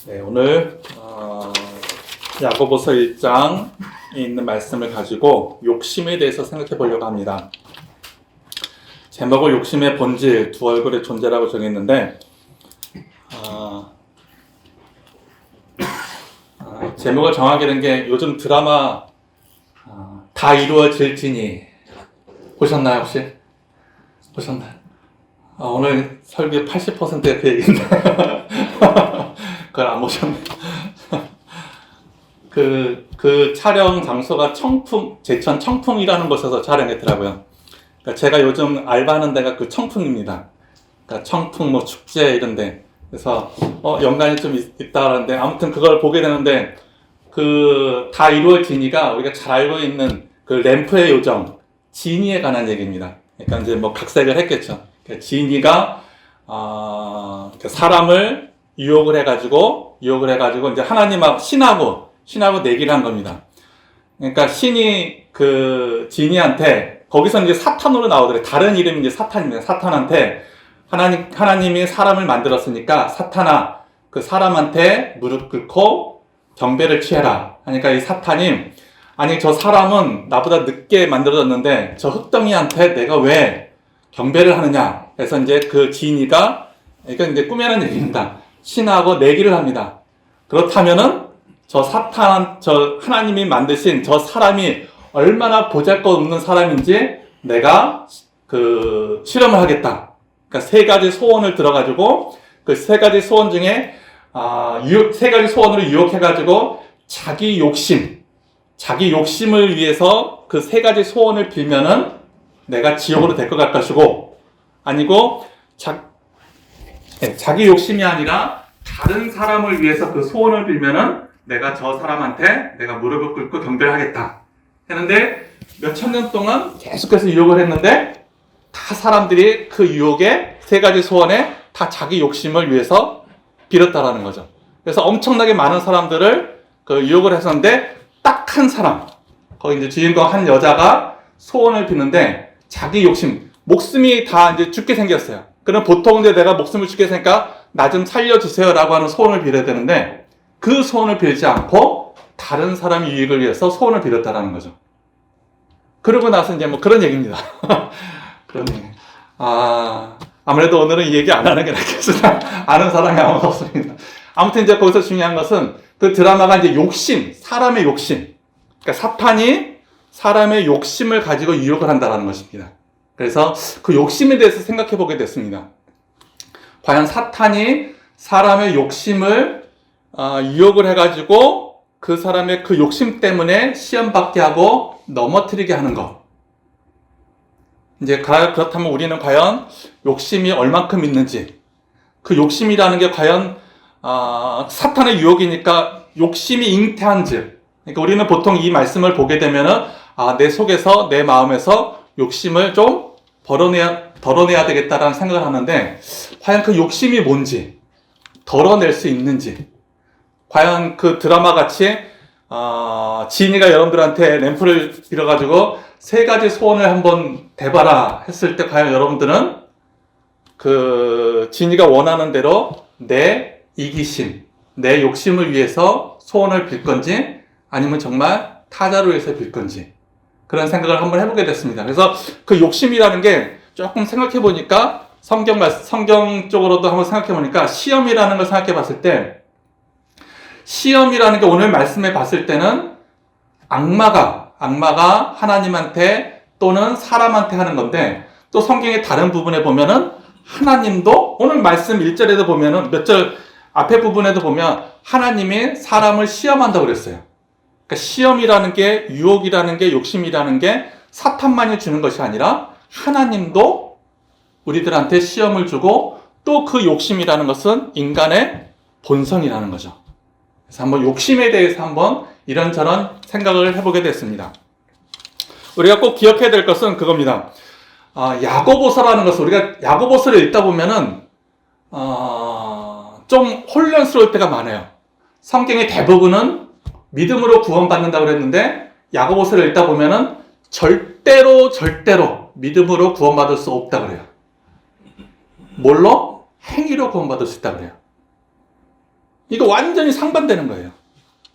네, 오늘 야고보서 1장에 있는 말씀을 가지고 욕심에 대해서 생각해 보려고 합니다. 제목을 욕심의 본질, 두 얼굴의 존재라고 정했는데 제목을 정하게 된 게 요즘 드라마 다 이루어질지니 보셨나요 혹시? 보셨나요? 오늘 설교 80%가 그 얘기인데 그걸 안 보셨네. 그 촬영 장소가 제천 청풍이라는 곳에서 촬영했더라고요. 그러니까 제가 요즘 알바하는 데가 그 청풍입니다. 그러니까 청풍 뭐 축제 이런데. 그래서 연관이 좀 있다는데 아무튼 그걸 보게 되는데 그 다 이루어지니가 우리가 잘 알고 있는 그 램프의 요정 지니에 관한 얘기입니다. 그러니까 이제 뭐 각색을 했겠죠. 그러니까 지니가 사람을 유혹을 해가지고 이제 하나님하고 신하고 내기를 한 겁니다. 그러니까 신이 그 지니한테 거기서 이제 사탄으로 나오더래요. 다른 이름이 이제 사탄입니다. 사탄한테 하나님이 사람을 만들었으니까 사탄아 그 사람한테 무릎 꿇고 경배를 취해라. 그러니까 이 사탄이 아니 저 사람은 나보다 늦게 만들어졌는데 저 흙덩이한테 내가 왜 경배를 하느냐. 그래서 이제 그 지니가 그러니까 이제 꾸며낸 얘기입니다. 신하고 내기를 합니다. 그렇다면은 저 하나님이 만드신 저 사람이 얼마나 보잘것없는 사람인지 내가 그 실험을 하겠다. 그러니까 세 가지 소원을 들어가지고 그 세 가지 소원 중에 세 가지 소원으로 유혹해가지고 자기 욕심을 위해서 그 세 가지 소원을 빌면은 내가 지옥으로 데리고 갈 것이고 아니고 자기 욕심이 아니라 다른 사람을 위해서 그 소원을 빌면은 내가 저 사람한테 내가 무릎을 꿇고 경배를 하겠다 했는데 몇천 년 동안 계속해서 유혹을 했는데 다 사람들이 그 유혹에 세 가지 소원에 다 자기 욕심을 위해서 빌었다라는 거죠. 그래서 엄청나게 많은 사람들을 그 유혹을 했었는데 딱 한 사람 거기 이제 주인공 한 여자가 소원을 비는데 자기 욕심 목숨이 다 이제 죽게 생겼어요. 그럼 보통 이제 내가 목숨을 죽게 생기니까 나 좀 살려주세요라고 하는 소원을 빌어야 되는데 그 소원을 빌지 않고 다른 사람의 유익을 위해서 소원을 빌었다라는 거죠. 그러고 나서 이제 뭐 그런 얘기입니다. 그런 얘기. 아무래도 오늘은 이 얘기 안 하는 게 낫겠으나 아는 사람이 아무도 없습니다. 아무튼 이제 거기서 중요한 것은 그 드라마가 이제 사람의 욕심. 그러니까 사탄이 사람의 욕심을 가지고 유혹을 한다라는 것입니다. 그래서 그 욕심에 대해서 생각해 보게 됐습니다. 과연 사탄이 사람의 욕심을 유혹을 해가지고 그 사람의 그 욕심 때문에 시험받게 하고 넘어뜨리게 하는 것. 이제 그렇다면 우리는 과연 욕심이 얼만큼 있는지 그 욕심이라는 게 과연 사탄의 유혹이니까 욕심이 잉태한즉 그러니까 우리는 보통 이 말씀을 보게 되면은 내 속에서 내 마음에서 욕심을 좀 덜어내야 되겠다라는 생각을 하는데 과연 그 욕심이 뭔지 덜어낼 수 있는지 과연 그 드라마 같이 지인이가 여러분들한테 램프를 빌어가지고 세 가지 소원을 한번 대봐라 했을 때 과연 여러분들은 그 지인이가 원하는 대로 내 이기심, 내 욕심을 위해서 소원을 빌 건지 아니면 정말 타자를 위해서 빌 건지 그런 생각을 한번 해보게 됐습니다. 그래서 그 욕심이라는 게 조금 생각해 보니까 성경 쪽으로도 한번 생각해 보니까 시험이라는 걸 생각해 봤을 때 시험이라는 게 오늘 말씀해 봤을 때는 악마가 하나님한테 또는 사람한테 하는 건데 또 성경의 다른 부분에 보면은 하나님도 오늘 말씀 1절에도 보면은 몇 절 앞에 부분에도 보면 하나님이 사람을 시험한다고 그랬어요. 그러니까 시험이라는 게 유혹이라는 게 욕심이라는 게 사탄만이 주는 것이 아니라 하나님도 우리들한테 시험을 주고 또 그 욕심이라는 것은 인간의 본성이라는 거죠. 그래서 한번 욕심에 대해서 한번 이런저런 생각을 해보게 됐습니다. 우리가 꼭 기억해야 될 것은 그겁니다. 야고보서라는 것을 우리가 야고보서를 읽다 보면은 좀 혼란스러울 때가 많아요. 성경의 대부분은 믿음으로 구원받는다고 그랬는데 야고보서를 읽다 보면은 절대로 믿음으로 구원받을 수 없다고 그래요. 뭘로? 행위로 구원받을 수 있다고 그래요. 이거 완전히 상반되는 거예요.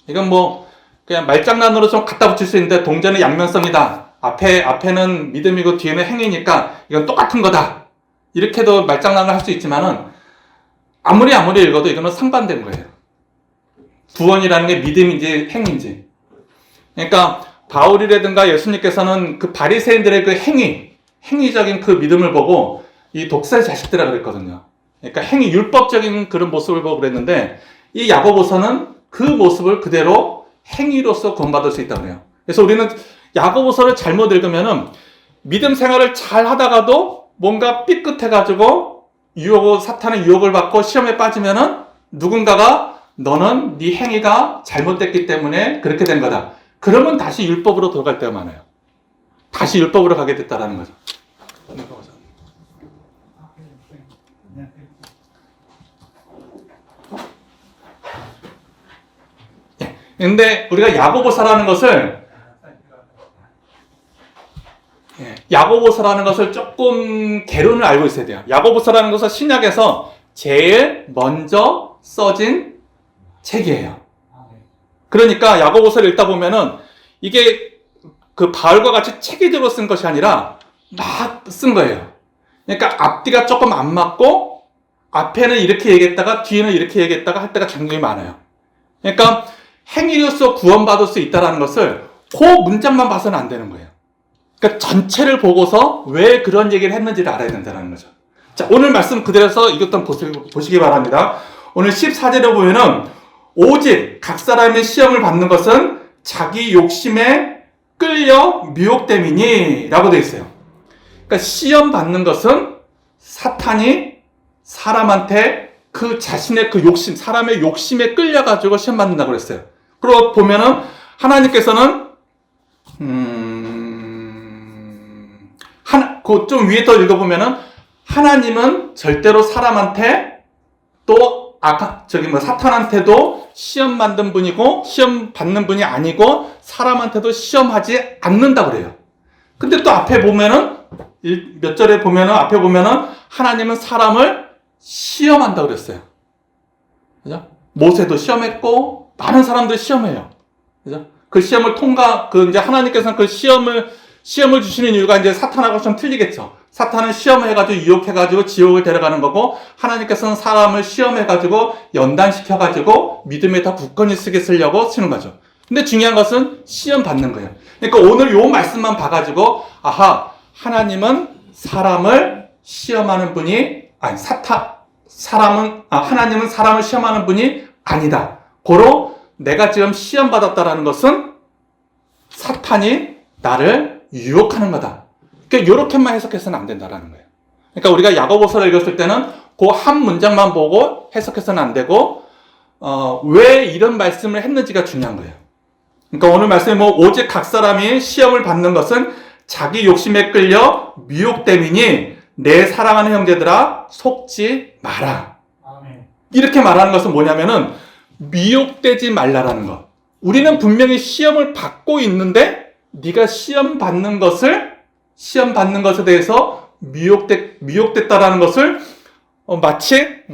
이건 뭐 그냥 말장난으로 좀 갖다 붙일 수 있는데 동전의 양면성이다. 앞에는 믿음이고 뒤에는 행위니까 이건 똑같은 거다. 이렇게도 말장난을 할 수 있지만은 아무리 읽어도 이거는 상반된 거예요. 구원이라는 게 믿음인지 행위인지. 그러니까 바울이라든가 예수님께서는 그 바리새인들의 그 행위적인 그 믿음을 보고 이 독사의 자식들이라 그랬거든요. 그러니까 율법적인 그런 모습을 보고 그랬는데 이 야고보서는 그 모습을 그대로 행위로서 구원받을 수 있다고 그래요. 그래서 우리는 야고보서를 잘못 읽으면은 믿음 생활을 잘 하다가도 뭔가 삐끗해가지고 사탄의 유혹을 받고 시험에 빠지면은 누군가가 너는 네 행위가 잘못됐기 때문에 그렇게 된 거다. 그러면 다시 율법으로 돌아갈 때가 많아요. 다시 율법으로 가게 됐다라는 거죠. 근데 우리가 야고보서라는 것을 조금 개론을 알고 있어야 돼요. 야고보서라는 것은 신약에서 제일 먼저 써진 책이에요. 그러니까 야고보서를 읽다 보면은 이게 그 바울과 같이 체계적으로 쓴 것이 아니라 막 쓴 거예요. 그러니까 앞뒤가 조금 안 맞고 앞에는 이렇게 얘기했다가 뒤에는 이렇게 얘기했다가 할 때가 굉장히 많아요. 그러니까 행위로서 구원받을 수 있다는 것을 그 문장만 봐서는 안 되는 거예요. 그러니까 전체를 보고서 왜 그런 얘기를 했는지를 알아야 된다는 거죠. 자, 오늘 말씀 그대로서 이것 한번 보시기 바랍니다. 오늘 14절에 보면은 오직 각 사람의 시험을 받는 것은 자기 욕심에 끌려 미혹됨이니 라고 되어 있어요. 그러니까 시험 받는 것은 사탄이 사람한테 그 자신의 그 욕심, 사람의 욕심에 끌려가지고 시험 받는다고 그랬어요. 그리고 보면은 하나님께서는 좀 위에 더 읽어보면은 하나님은 절대로 사람한테 또 사탄한테도 시험 받는 분이고 시험 받는 분이 아니고 사람한테도 시험하지 않는다고 그래요. 근데 또 앞에 보면은 몇 절에 보면은 앞에 보면은 하나님은 사람을 시험한다고 그랬어요. 그죠? 모세도 시험했고 많은 사람들이 시험해요. 그죠? 그 시험을 이제 하나님께서는 그 시험을 주시는 이유가 이제 사탄하고 좀 틀리겠죠. 사탄은 시험해가지고 유혹해가지고 지옥을 데려가는 거고 하나님께서는 사람을 시험해가지고 연단시켜가지고 믿음에 더 굳건히 쓰게 쓰려고 쓰는 거죠. 근데 중요한 것은 시험 받는 거예요. 그러니까 오늘 요 말씀만 봐가지고 하나님은 사람을 시험하는 분이 하나님은 사람을 시험하는 분이 아니다. 고로 내가 지금 시험 받았다라는 것은 사탄이 나를 유혹하는 거다. 그러니까 이렇게만 해석해서는 안 된다라는 거예요. 그러니까 우리가 야고보서를 읽었을 때는 그 한 문장만 보고 해석해서는 안 되고 왜 이런 말씀을 했는지가 중요한 거예요. 그러니까 오늘 말씀에 오직 각 사람이 시험을 받는 것은 자기 욕심에 끌려 미혹됨이니 내 사랑하는 형제들아 속지 마라. 이렇게 말하는 것은 뭐냐면은 미혹되지 말라라는 것. 우리는 분명히 시험을 받고 있는데 네가 시험 받는 것에 대해서 미혹됐다라는 것을 마치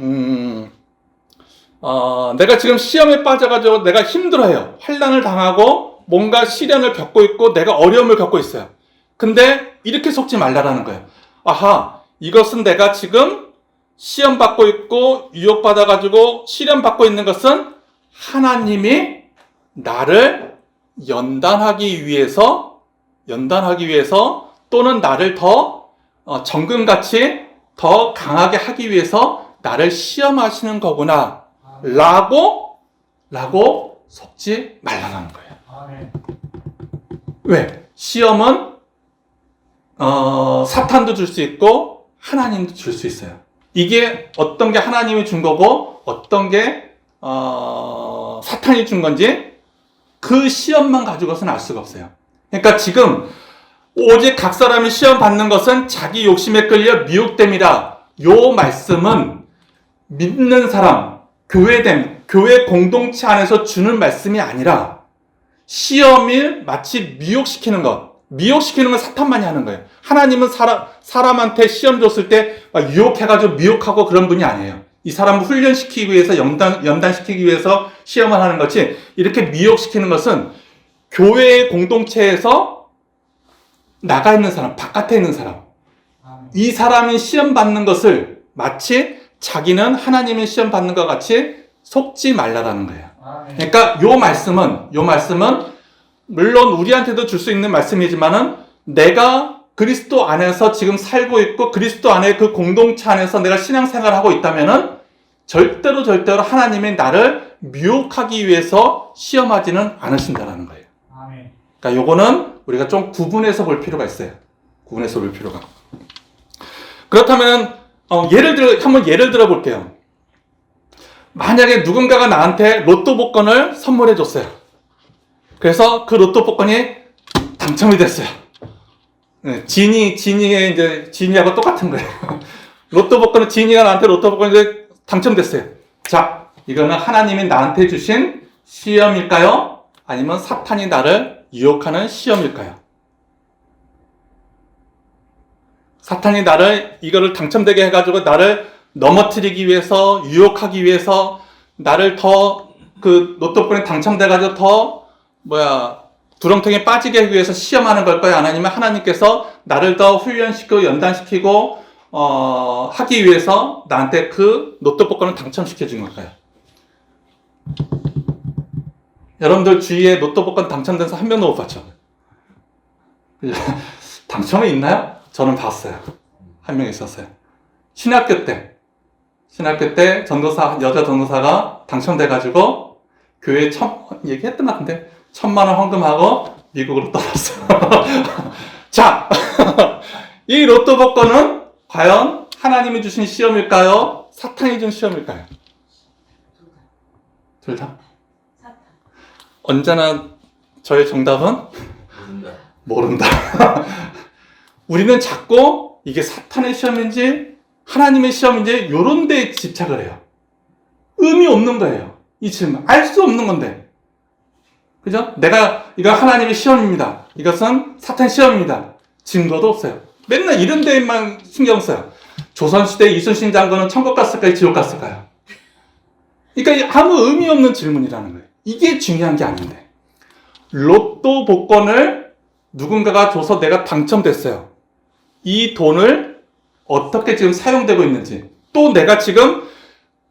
내가 지금 시험에 빠져가지고 내가 힘들어요. 환난을 당하고 뭔가 시련을 겪고 있고 내가 어려움을 겪고 있어요. 근데 이렇게 속지 말라라는 거예요. 이것은 내가 지금 시험 받고 있고 유혹받아가지고 시련 받고 있는 것은 하나님이 나를 연단하기 위해서 또는 나를 더 정금같이 더 강하게 하기 위해서 나를 시험하시는 거구나 라고 속지 말라는 거예요. 왜? 시험은 사탄도 줄 수 있고 하나님도 줄 수 있어요. 이게 어떤 게 하나님이 준 거고 어떤 게 사탄이 준 건지 그 시험만 가지고서는 알 수가 없어요. 그러니까 지금 오직 각 사람이 시험 받는 것은 자기 욕심에 끌려 미혹됨이라. 요 말씀은 믿는 사람, 교회 공동체 안에서 주는 말씀이 아니라 시험을 마치 미혹시키는 것. 미혹시키는 건 사탄만이 하는 거예요. 하나님은 사람한테 시험 줬을 때 막 유혹해가지고 미혹하고 그런 분이 아니에요. 이 사람을 훈련시키기 위해서 연단시키기 위해서 시험을 하는 것이 이렇게 미혹시키는 것은 교회의 공동체에서 나가 있는 사람, 바깥에 있는 사람, 이 사람이 시험 받는 것을 마치 자기는 하나님의 시험 받는 것 같이 속지 말라라는 거예요. 그러니까 요 말씀은 물론 우리한테도 줄 수 있는 말씀이지만은 내가 그리스도 안에서 지금 살고 있고 그리스도 안에 그 공동체 안에서 내가 신앙생활을 하고 있다면은 절대로 하나님이 나를 미혹하기 위해서 시험하지는 않으신다라는 거예요. 그러니까 요거는 우리가 좀 구분해서 볼 필요가 있어요. 구분해서 볼 필요가. 그렇다면 한번 예를 들어 볼게요. 만약에 누군가가 나한테 로또 복권을 선물해 줬어요. 그래서 그 로또 복권이 당첨이 됐어요. 지니하고 똑같은 거예요. 로또 복권은 지니가 나한테 로또 복권이 당첨됐어요. 자, 이거는 하나님이 나한테 주신 시험일까요? 아니면 사탄이 나를 유혹하는 시험일까요? 사탄이 나를 이거를 당첨되게 해가지고 나를 넘어뜨리기 위해서, 유혹하기 위해서 나를 더 그 로또권에 당첨돼가지고 더 두렁텅이에 빠지게 하기 위해서 시험하는 걸까요? 아니면 하나님께서 나를 더 훈련시키고 연단시키고 하기 위해서 나한테 그 로또 복권을 당첨시켜 준 걸까요? 여러분들 주위에 로또 복권 당첨된 사람 한 명도 못 봤죠? 당첨이 있나요? 저는 봤어요. 한 명 있었어요. 신학교 때 여자 전도사가 당첨돼가지고 교회에 얘기했던 것 같은데 1,000,000원 헌금하고 미국으로 떠났어요. 자, 이 로또 복권은 과연 하나님이 주신 시험일까요? 사탄이 준 시험일까요? 둘 다? 언제나 저의 정답은? 모른다. 우리는 자꾸 이게 사탄의 시험인지 하나님의 시험인지 이런 데에 집착을 해요. 의미 없는 거예요. 이 질문. 알 수 없는 건데. 그죠? 이거 하나님의 시험입니다. 이것은 사탄 시험입니다. 증거도 없어요. 맨날 이런 데만 신경 써요. 조선시대 이순신 장군은 천국 갔을까요? 지옥 갔을까요? 그러니까 아무 의미 없는 질문이라는 거예요. 이게 중요한 게 아닌데. 로또 복권을 누군가가 줘서 내가 당첨됐어요. 이 돈을 어떻게 지금 사용되고 있는지, 또 내가 지금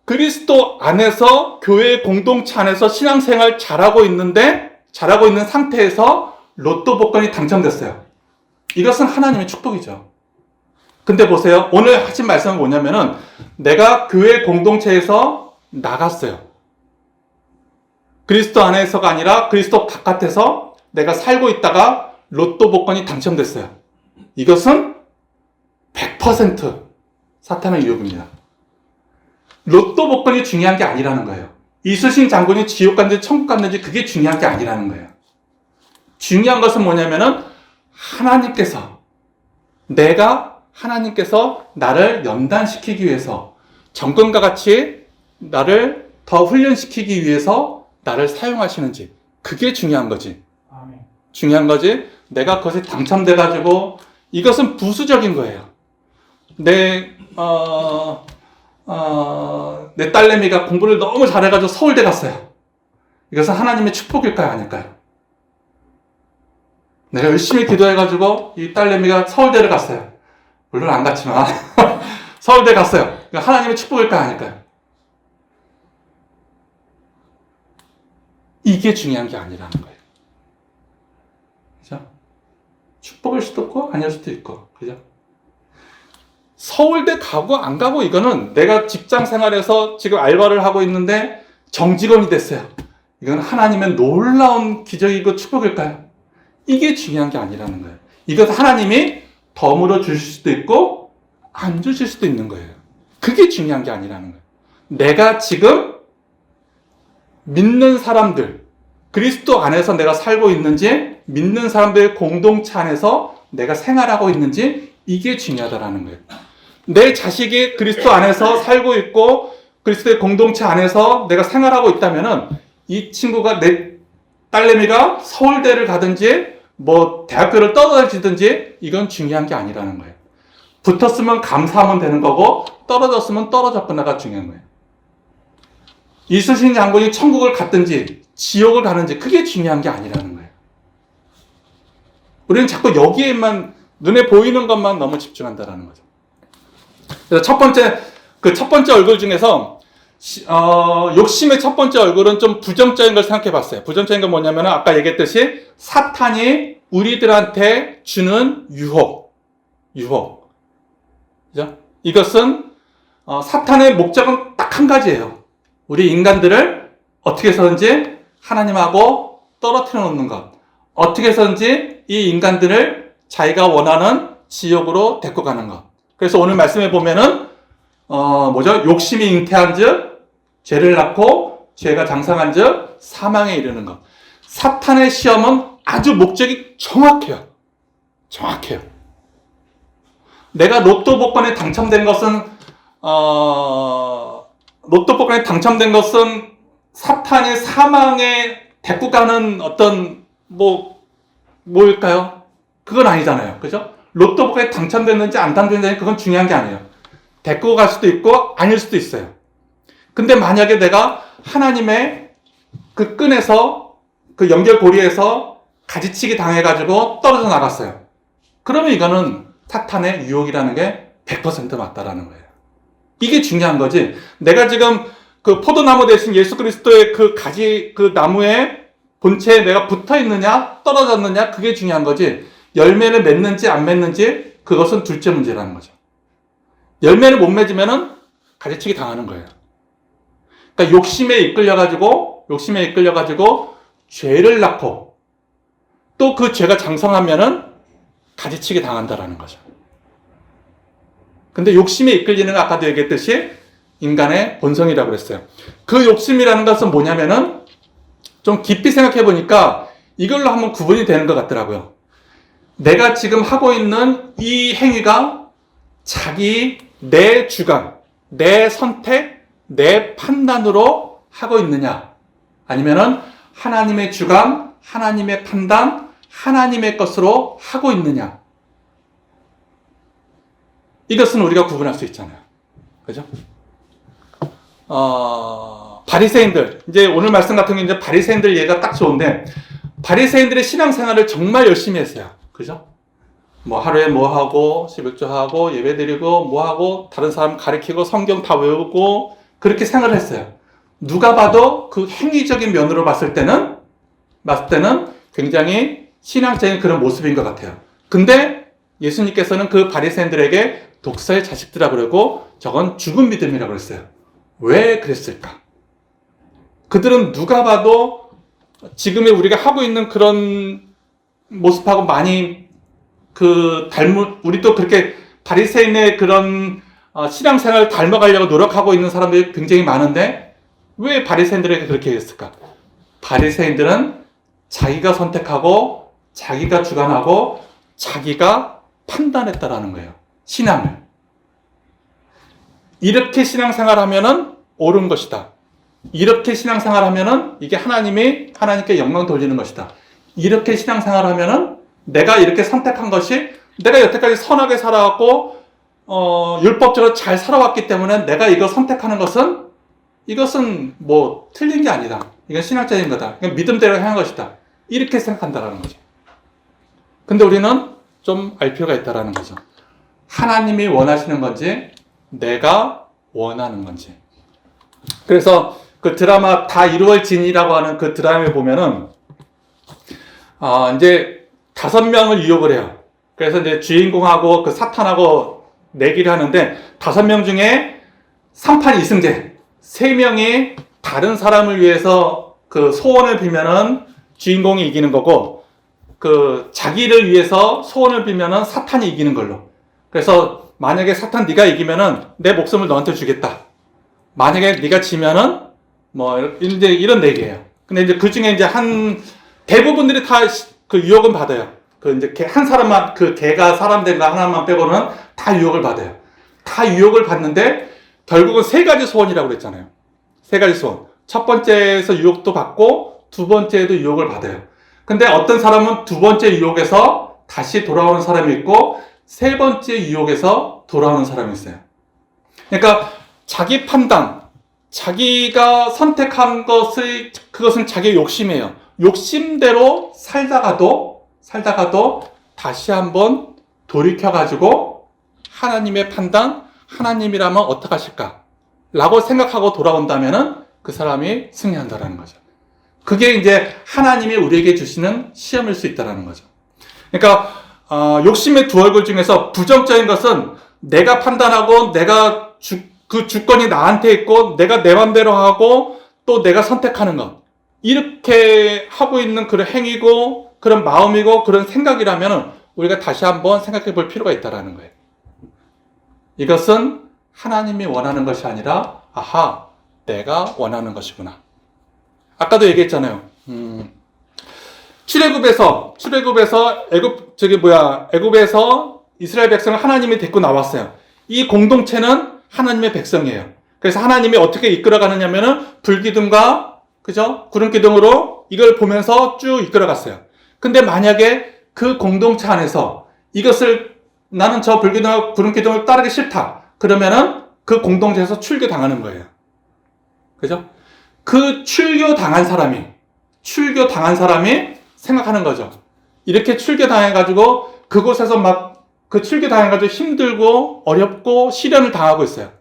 그리스도 안에서 교회 공동체 안에서 신앙생활 잘하고 있는 상태에서 로또 복권이 당첨됐어요. 이것은 하나님의 축복이죠. 근데 보세요. 오늘 하신 말씀은 뭐냐면은 내가 교회 공동체에서 나갔어요. 그리스도 안에서가 아니라 그리스도 바깥에서 내가 살고 있다가 로또 복권이 당첨됐어요. 이것은 100% 사탄의 유혹입니다. 로또 복권이 중요한 게 아니라는 거예요. 이순신 장군이 지옥 갔는지 천국 갔는지 그게 중요한 게 아니라는 거예요. 중요한 것은 뭐냐면은 하나님께서 나를 연단시키기 위해서 정금과 같이 나를 더 훈련시키기 위해서 나를 사용하시는지 그게 중요한 거지. 중요한 거지. 내가 그것에 당첨돼가지고 이것은 부수적인 거예요. 내 딸내미가 공부를 너무 잘해가지고 서울대 갔어요. 이것은 하나님의 축복일까요? 아닐까요? 내가 열심히 기도해가지고 이 딸내미가 서울대를 갔어요. 물론 안 갔지만 서울대 갔어요. 하나님의 축복일까요? 아닐까요? 이게 중요한 게 아니라는 거예요. 그죠? 축복일 수도 있고 아닐 수도 있고, 그죠? 서울대 가고 안 가고 이거는 내가 직장 생활에서 지금 알바를 하고 있는데 정직원이 됐어요. 이건 하나님의 놀라운 기적이고 축복일까요? 이게 중요한 게 아니라는 거예요. 이것 하나님이 덤으로 주실 수도 있고 안 주실 수도 있는 거예요. 그게 중요한 게 아니라는 거예요. 내가 지금 믿는 사람들, 그리스도 안에서 내가 살고 있는지, 믿는 사람들의 공동체 안에서 내가 생활하고 있는지, 이게 중요하다라는 거예요. 내 자식이 그리스도 안에서 살고 있고 그리스도의 공동체 안에서 내가 생활하고 있다면은 이 친구가, 내 딸내미가 서울대를 가든지 대학교를 떠나지든지 이건 중요한 게 아니라는 거예요. 붙었으면 감사하면 되는 거고 떨어졌으면 떨어졌구나가 중요한 거예요. 이순신 장군이 천국을 갔든지 지옥을 가는지 그게 중요한 게 아니라는 거예요. 우리는 자꾸 여기에만 눈에 보이는 것만 너무 집중한다라는 거죠. 그래서 첫 번째 얼굴 중에서 욕심의 첫 번째 얼굴은 좀 부정적인 걸 생각해 봤어요. 부정적인 건 뭐냐면 아까 얘기했듯이 사탄이 우리들한테 주는 유혹. 그죠? 이것은 사탄의 목적은 딱 한 가지예요. 우리 인간들을 어떻게 해서든지 하나님하고 떨어뜨려 놓는 것. 어떻게 해서든지 이 인간들을 자기가 원하는 지옥으로 데리고 가는 것. 그래서 오늘 말씀에 보면은 욕심이 잉태한 즉 죄를 낳고 죄가 장성한 즉 사망에 이르는 것. 사탄의 시험은 아주 목적이 정확해요. 내가 로또 복권에 당첨된 것은 사탄의 사망에 데리고 가는 어떤 뭐일까요? 그건 아니잖아요. 그죠? 로또 복권에 당첨됐는지 안 당첨됐는지 그건 중요한 게 아니에요. 데리고 갈 수도 있고 아닐 수도 있어요. 근데 만약에 내가 하나님의 그 끈에서 그 연결고리에서 가지치기 당해가지고 떨어져 나갔어요. 그러면 이거는 사탄의 유혹이라는 게 100% 맞다라는 거예요. 이게 중요한 거지. 내가 지금 그 포도나무 대신 예수 그리스도의 그 가지, 그 나무의 본체에 내가 붙어 있느냐, 떨어졌느냐, 그게 중요한 거지. 열매를 맺는지 안 맺는지, 그것은 둘째 문제라는 거죠. 열매를 못 맺으면은 가지치기 당하는 거예요. 그러니까 욕심에 이끌려가지고 죄를 낳고, 또 그 죄가 장성하면은 가지치기 당한다라는 거죠. 근데 욕심에 이끌리는 건 아까도 얘기했듯이 인간의 본성이라고 그랬어요. 그 욕심이라는 것은 뭐냐면은 좀 깊이 생각해 보니까 이걸로 한번 구분이 되는 것 같더라고요. 내가 지금 하고 있는 이 행위가 내 주관, 내 선택, 내 판단으로 하고 있느냐, 아니면은 하나님의 주관, 하나님의 판단, 하나님의 것으로 하고 있느냐. 이것은 우리가 구분할 수 있잖아요. 그죠? 바리새인들, 이제 오늘 말씀 같은 경우는 이제 바리새인들 얘가 딱 좋은데, 바리새인들의 신앙생활을 정말 열심히 했어요. 그죠? 하루에 하고, 11조 하고, 예배 드리고, 하고, 다른 사람 가르치고, 성경 다 외우고, 그렇게 생활을 했어요. 누가 봐도 그 행위적인 면으로 봤을 때는 굉장히 신앙적인 그런 모습인 것 같아요. 근데 예수님께서는 그 바리새인들에게 독사의 자식들이라고 그러고 저건 죽은 믿음이라고 그랬어요. 왜 그랬을까? 그들은 누가 봐도 지금의 우리가 하고 있는 그런 모습하고 많이 우리도 그렇게 바리새인의 그런 신앙생활을 닮아가려고 노력하고 있는 사람들이 굉장히 많은데 왜 바리새인들에게 그렇게 했을까? 바리새인들은 자기가 선택하고 자기가 주관하고 자기가 판단했다라는 거예요. 신앙을. 이렇게 신앙생활하면은 옳은 것이다. 이렇게 신앙생활하면은 이게 하나님께 영광 돌리는 것이다. 이렇게 신앙생활하면은 내가 이렇게 선택한 것이 내가 여태까지 선하게 살아왔고 율법적으로 잘 살아왔기 때문에 내가 이거 선택하는 이것은 틀린 게 아니다. 이건 신앙적인 거다. 이건 믿음대로 행한 것이다. 이렇게 생각한다라는 거죠. 근데 우리는 좀 알 필요가 있다라는 거죠. 하나님이 원하시는 건지 내가 원하는 건지. 그래서 그 드라마 다 이루어진이라고 하는 그 드라마에 보면은 이제 5명을 유혹을 해요. 그래서 이제 주인공하고 그 사탄하고 내기를 하는데 5명 중에 3판 2승제 3명이 다른 사람을 위해서 그 소원을 빌면은 주인공이 이기는 거고 그 자기를 위해서 소원을 빌면은 사탄이 이기는 걸로. 그래서 만약에 사탄 네가 이기면은 내 목숨을 너한테 주겠다. 만약에 네가 지면은 이제 이런 내기예요. 근데 이제 그 중에 이제 대부분들이 다 그 유혹은 받아요. 그 이제 한 사람만 그 개가 사람 된 거 하나만 빼고는 다 유혹을 받아요. 다 유혹을 받는데 결국은 3가지 소원이라고 그랬잖아요. 3가지 소원. 첫 번째에서 유혹도 받고 두 번째에도 유혹을 받아요. 근데 어떤 사람은 두 번째 유혹에서 다시 돌아오는 사람이 있고 세 번째 유혹에서 돌아오는 사람이 있어요. 그러니까 자기 판단, 자기가 선택한 그것은 자기의 욕심이에요. 욕심대로 살다가도 다시 한번 돌이켜가지고 하나님의 판단, 하나님이라면 어떡하실까? 라고 생각하고 돌아온다면은 그 사람이 승리한다라는 거죠. 그게 이제 하나님이 우리에게 주시는 시험일 수 있다는 거죠. 그러니까 욕심의 두 얼굴 중에서 부정적인 것은 내가 판단하고 그 주권이 나한테 있고 내가 내 맘대로 하고 또 내가 선택하는 것, 이렇게 하고 있는 그런 행위고 그런 마음이고 그런 생각이라면 우리가 다시 한번 생각해 볼 필요가 있다는 거예요. 이것은 하나님이 원하는 것이 아니라 내가 원하는 것이구나. 아까도 얘기했잖아요. 출애굽에서 애굽에서 이스라엘 백성을 하나님이 데리고 나왔어요. 이 공동체는 하나님의 백성이에요. 그래서 하나님이 어떻게 이끌어가느냐면은 불기둥과 구름 기둥으로 이걸 보면서 쭉 이끌어갔어요. 근데 만약에 그 공동체 안에서 이것을 나는 저 불기둥과 구름 기둥을 따르기 싫다. 그러면은 그 공동체에서 출교당하는 거예요. 그죠? 그 출교당한 사람이 생각하는 거죠. 이렇게 출교당해가지고 그곳에서 그 출교당해가지고 힘들고 어렵고 시련을 당하고 있어요.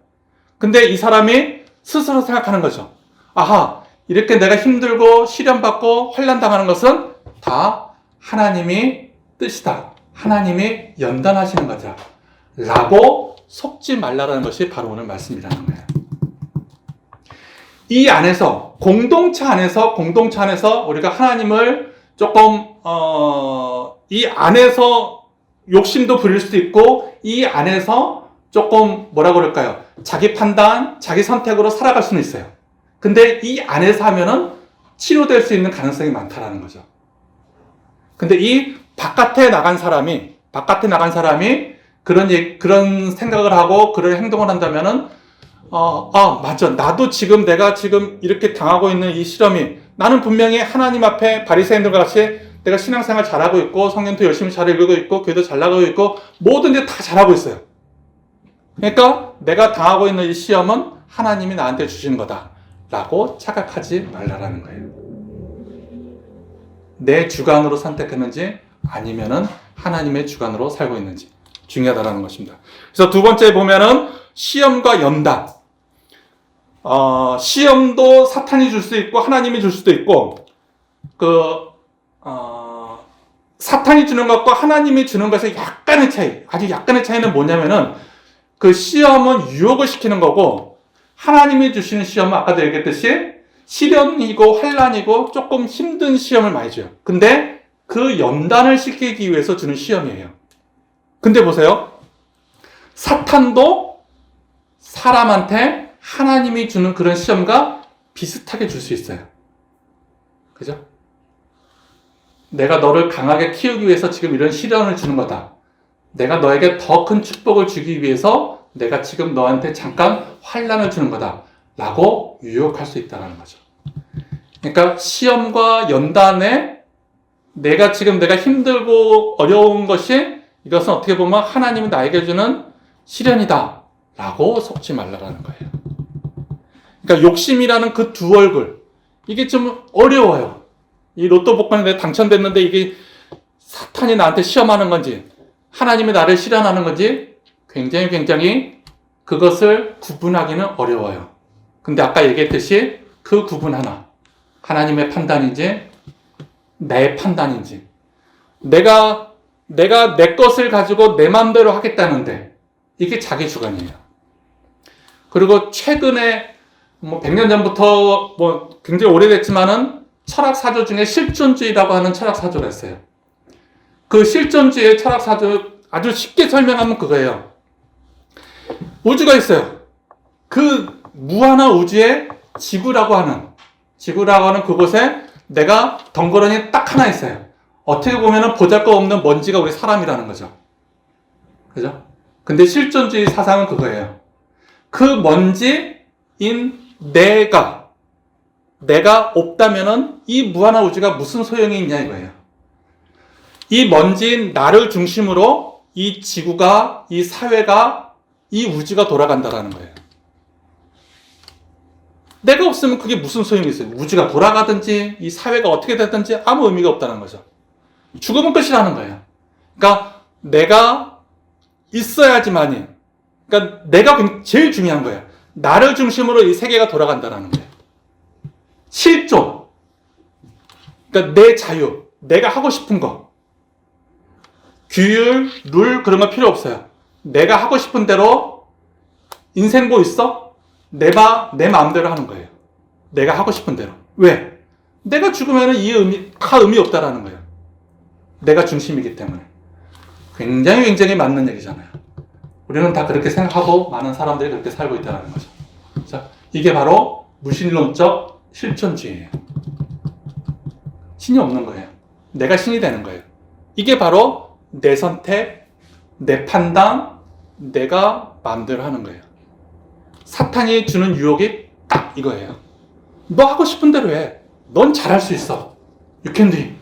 근데 이 사람이 스스로 생각하는 거죠. 이렇게 내가 힘들고 시련받고 환난당하는 것은 다 하나님이 뜻이다. 하나님이 연단하시는 거다. 라고 속지 말라라는 것이 바로 오늘 말씀이라는 거예요. 이 안에서 공동체 안에서 우리가 하나님을 조금 이 안에서 욕심도 부릴 수도 있고 이 안에서 조금 뭐라 그럴까요? 자기 판단, 자기 선택으로 살아갈 수는 있어요. 근데 이 안에서 하면은 치료될 수 있는 가능성이 많다라는 거죠. 근데 이 바깥에 나간 사람이 그런 생각을 하고 그런 행동을 한다면은 맞아. 나도 내가 지금 이렇게 당하고 있는 이 시험이, 나는 분명히 하나님 앞에 바리새인들과 같이 내가 신앙생활 잘하고 있고, 성경도 열심히 잘 읽고 있고, 교회도 잘 나가고 있고, 뭐든지 다 잘하고 있어요. 그러니까 내가 당하고 있는 이 시험은 하나님이 나한테 주신 거다. 라고 착각하지 말라라는 거예요. 내 주관으로 선택했는지, 아니면은 하나님의 주관으로 살고 있는지 중요하다라는 것입니다. 그래서 두 번째 보면은 시험과 연단. 시험도 사탄이 줄 수 있고 하나님이 줄 수도 있고, 사탄이 주는 것과 하나님이 주는 것의 약간의 차이, 아주 약간의 차이는 뭐냐면은 그 시험은 유혹을 시키는 거고, 하나님이 주시는 시험은 아까도 얘기했듯이 시련이고 환난이고 조금 힘든 시험을 많이 줘요. 근데 그 연단을 시키기 위해서 주는 시험이에요. 근데 보세요. 사탄도 사람한테 하나님이 주는 그런 시험과 비슷하게 줄 수 있어요. 그죠? 내가 너를 강하게 키우기 위해서 지금 이런 시련을 주는 거다. 내가 너에게 더 큰 축복을 주기 위해서 내가 지금 너한테 잠깐 환난을 주는 거다. 라고 유혹할 수 있다는 거죠. 그러니까 시험과 연단에 내가 힘들고 어려운 것이, 이것은 어떻게 보면 하나님이 나에게 주는 시련이다. 라고 속지 말라라는 거예요. 그러니까 욕심이라는 그 두 얼굴, 이게 좀 어려워요. 이 로또 복권에 내가 당첨됐는데 이게 사탄이 나한테 시험하는 건지 하나님이 나를 시련하는 건지 굉장히 그것을 구분하기는 어려워요. 근데 아까 얘기했듯이 그 구분 하나, 하나님의 판단인지 내 판단인지, 내가 내 것을 가지고 내 마음대로 하겠다는데 이게 자기 주관이에요. 그리고 최근에 100년 전부터 굉장히 오래됐지만은 철학 사조 중에 실존주의라고 하는 철학 사조가 있어요. 그 실존주의의 철학 사조 아주 쉽게 설명하면 그거예요. 우주가 있어요. 그 무한한 우주에 지구라고 하는 그곳에 내가 덩그러니 딱 하나 있어요. 어떻게 보면은 보잘것없는 먼지가 우리 사람이라는 거죠. 그죠? 근데 실존주의 사상은 그거예요. 그 먼지인 내가 없다면은 이 무한한 우주가 무슨 소용이 있냐 이거예요. 이 먼지인 나를 중심으로 이 지구가, 이 사회가, 이 우주가 돌아간다라는 거예요. 내가 없으면 그게 무슨 소용이 있어요? 우주가 돌아가든지 이 사회가 어떻게 됐든지 아무 의미가 없다는 거죠. 죽으면 끝이라는 거예요. 그러니까 내가 있어야지만이, 그러니까 내가 제일 중요한 거예요. 나를 중심으로 이 세계가 돌아간다는 거예요. 실존, 그러니까 내 자유, 내가 하고 싶은 거, 규율, 룰 그런 거 필요 없어요. 내가 하고 싶은 대로 인생 뭐 있어? 내 마음대로 하는 거예요. 내가 하고 싶은 대로. 왜? 내가 죽으면 다 의미 없다라는 거예요. 내가 중심이기 때문에. 굉장히 맞는 얘기잖아요. 우리는 다 그렇게 생각하고 많은 사람들이 그렇게 살고 있다는 거죠. 자, 이게 바로 무신론적 실존주의예요. 신이 없는 거예요. 내가 신이 되는 거예요. 이게 바로 내 선택, 내 판단, 내가 마음대로 하는 거예요. 사탄이 주는 유혹이 딱 이거예요. 너 하고 싶은 대로 해. 넌 잘할 수 있어. You can do it.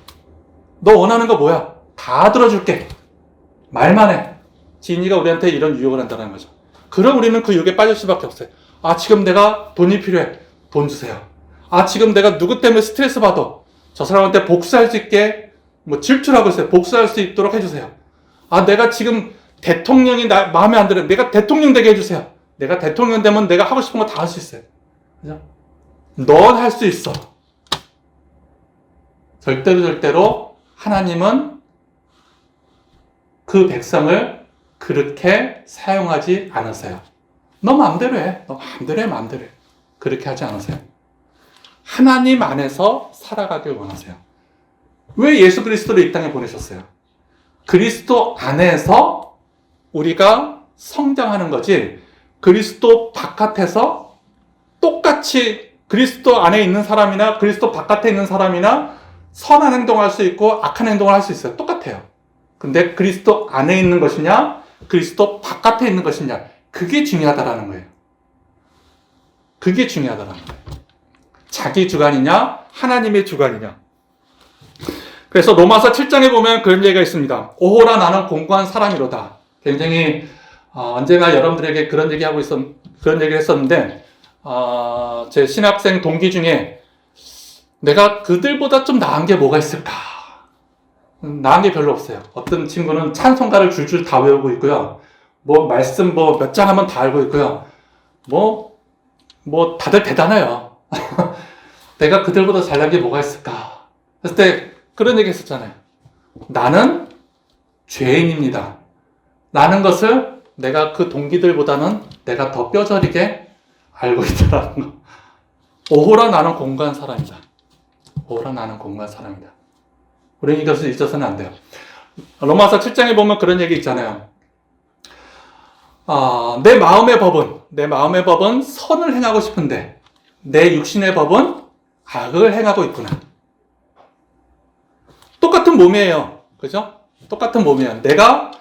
너 원하는 거 뭐야? 다 들어줄게. 말만 해. 지인이가 우리한테 이런 유혹을 한다는 거죠. 그럼 우리는 그 유혹에 빠질 수밖에 없어요. 아, 지금 내가 돈이 필요해. 돈 주세요. 아, 지금 내가 누구 때문에 스트레스 받아. 저 사람한테 복수할 수 있게 질투하고 있어요. 복수할 수 있도록 해주세요. 아, 내가 지금 대통령이 마음에 안 들어요. 내가 대통령 되게 해주세요. 내가 대통령 되면 내가 하고 싶은 거 다 할 수 있어요. 그죠? 넌 할 수 있어. 절대로 하나님은 그 백성을 그렇게 사용하지 않으세요. 너 마음대로 해. 너 마음대로 해. 그렇게 하지 않으세요. 하나님 안에서 살아가길 원하세요. 왜 예수 그리스도를 이 땅에 보내셨어요? 그리스도 안에서 우리가 성장하는 거지, 그리스도 바깥에서 똑같이 그리스도 안에 있는 사람이나 그리스도 바깥에 있는 사람이나 선한 행동을 할 수 있고 악한 행동을 할 수 있어요. 똑같아요. 근데 그리스도 안에 있는 것이냐 그리스도 바깥에 있는 것이냐, 그게 중요하다라는 거예요. 그게 중요하다라는 거예요. 자기 주관이냐 하나님의 주관이냐. 그래서 로마서 7장에 보면 그런 얘기가 있습니다. 오호라 나는 공고한 사람이로다. 굉장히 언젠가 여러분들에게 그런 얘기를 했었는데, 제 신학생 동기 중에 내가 그들보다 좀 나은 게 뭐가 있을까? 나은 게 별로 없어요. 어떤 친구는 찬송가를 줄줄 다 외우고 있고요. 말씀 몇 장 하면 다 알고 있고요. 다들 대단해요. 내가 그들보다 잘난 게 뭐가 있을까? 그랬을 때 그런 얘기 했었잖아요. 나는 죄인입니다. 라는 것을 내가 그 동기들보다는 내가 더 뼈저리게 알고 있다는 거. 오호라 나는 공고한 사람이다. 오호라 나는 공고한 사람이다. 우리는 이것을 잊어서는 안 돼요. 로마서 7장에 보면 그런 얘기 있잖아요. 내 마음의 법은 선을 행하고 싶은데 내 육신의 법은 악을 행하고 있구나. 똑같은 몸이에요. 그죠? 똑같은 몸이에요. 내가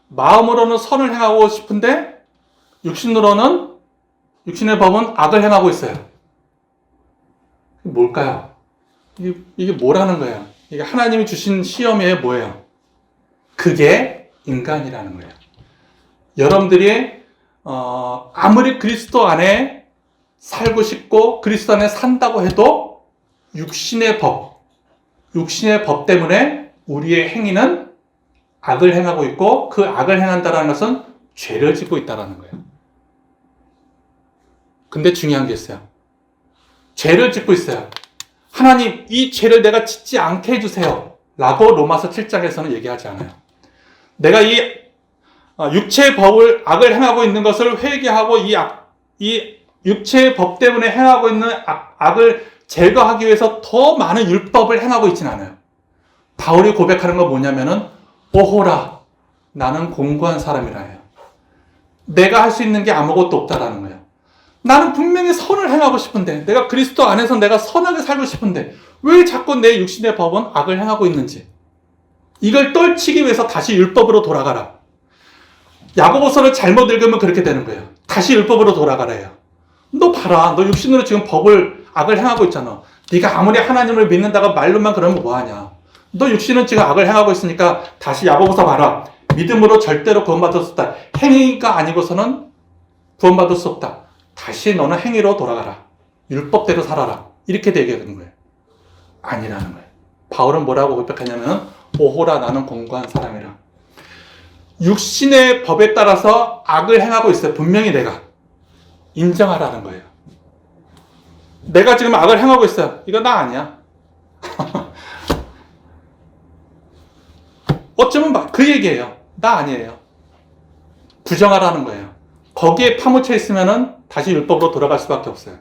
마음으로는 선을 행하고 싶은데 육신의 법은 악을 행하고 있어요. 뭘까요? 이게 뭐라는 거예요? 이게 하나님이 주신 시험이에요? 뭐예요? 그게 인간이라는 거예요. 여러분들이 아무리 그리스도 안에 살고 싶고 그리스도 안에 산다고 해도 육신의 법 때문에 우리의 행위는 악을 행하고 있고, 그 악을 행한다는 것은 죄를 짓고 있다는 거예요. 근데 중요한 게 있어요. 죄를 짓고 있어요. 하나님, 이 죄를 내가 짓지 않게 해주세요 라고 로마서 7장에서는 얘기하지 않아요. 내가 이 육체의 법을 악을 행하고 있는 것을 회개하고 이 육체의 법 때문에 행하고 있는 악을 제거하기 위해서 더 많은 율법을 행하고 있지는 않아요. 바울이 고백하는 건 뭐냐면은 오호라 나는 공고한 사람이라 해요. 내가 할 수 있는 게 아무것도 없다라는 거예요. 나는 분명히 선을 행하고 싶은데, 내가 그리스도 안에서 내가 선하게 살고 싶은데 왜 자꾸 내 육신의 법은 악을 행하고 있는지, 이걸 떨치기 위해서 다시 율법으로 돌아가라. 야고보서를 잘못 읽으면 그렇게 되는 거예요. 다시 율법으로 돌아가래요. 너 봐라, 너 육신으로 지금 악을 행하고 있잖아. 네가 아무리 하나님을 믿는다고 말로만 그러면 뭐하냐. 너 육신은 지금 악을 행하고 있으니까 다시 야고보서 봐라. 믿음으로 절대로 구원받을 수 없다. 행위가 아니고서는 구원받을 수 없다. 다시 너는 행위로 돌아가라. 율법대로 살아라. 이렇게 얘기하는 거예요. 아니라는 거예요. 바울은 뭐라고 고백하냐면 오호라 나는 공고한 사람이라. 육신의 법에 따라서 악을 행하고 있어요. 분명히 내가. 인정하라는 거예요. 내가 지금 악을 행하고 있어요. 이거 나 아니야. 어쩌면 그 얘기예요. 나 아니에요. 부정하라는 거예요. 거기에 파묻혀 있으면은 다시 율법으로 돌아갈 수밖에 없어요.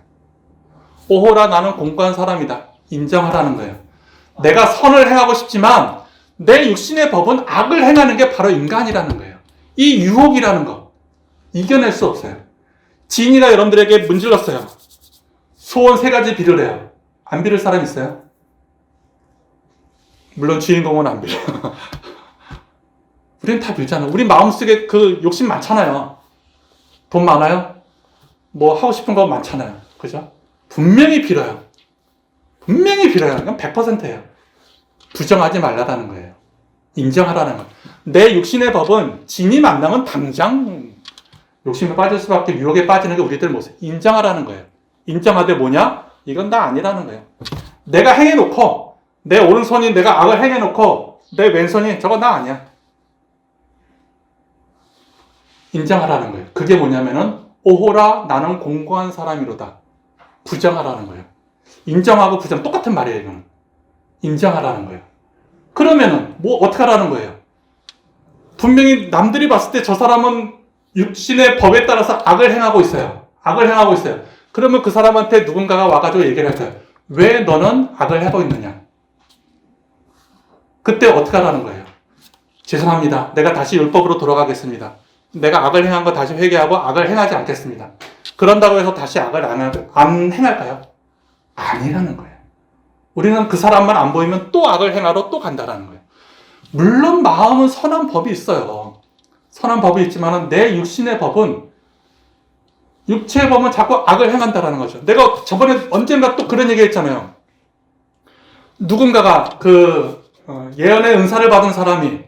오호라 나는 공고한 사람이다. 인정하라는 거예요. 내가 선을 행하고 싶지만 내 육신의 법은 악을 행하는 게 바로 인간이라는 거예요. 이 유혹이라는 거 이겨낼 수 없어요. 지인이가 여러분들에게 문질렀어요. 소원 3가지 빌으래요. 안 빌을 사람 있어요? 물론 주인공은 안 빌어. 우리는 다 빌잖아요. 우리 마음속에 그 욕심 많잖아요. 돈 많아요? 뭐 하고 싶은 거 많잖아요. 그죠? 분명히 빌어요. 분명히 빌어요. 이건 100%예요. 부정하지 말라는 거예요. 인정하라는 거예요. 내 육신의 법은 진이 만나면 당장 욕심에 빠질 수밖에, 유혹에 빠지는 게 우리들 모습. 인정하라는 거예요. 인정하되 뭐냐? 이건 나 아니라는 거예요. 내가 행해놓고 내 오른손이 내가 악을 행해놓고 내 왼손이 저거 나 아니야. 인정하라는 거예요. 그게 뭐냐면은 오호라 나는 공고한 사람이로다. 부정하라는 거예요. 인정하고 부정 똑같은 말이에요. 이거는. 인정하라는 거예요. 그러면은 뭐 어떻게 하라는 거예요? 분명히 남들이 봤을 때 저 사람은 육신의 법에 따라서 악을 행하고 있어요. 악을 행하고 있어요. 그러면 그 사람한테 누군가가 와가지고 얘기를 할 거예요. 왜 너는 악을 하고 있느냐? 그때 어떻게 하라는 거예요? 죄송합니다. 내가 다시 율법으로 돌아가겠습니다. 내가 악을 행한 거 다시 회개하고 악을 행하지 않겠습니다. 그런다고 해서 다시 악을 안 행할까요? 아니라는 거예요. 우리는 그 사람만 안 보이면 또 악을 행하러 또 간다라는 거예요. 물론 마음은 선한 법이 있어요. 선한 법이 있지만 내 육신의 법은, 육체의 법은 자꾸 악을 행한다라는 거죠. 내가 저번에 언젠가 또 그런 얘기 했잖아요. 누군가가 예언의 은사를 받은 사람이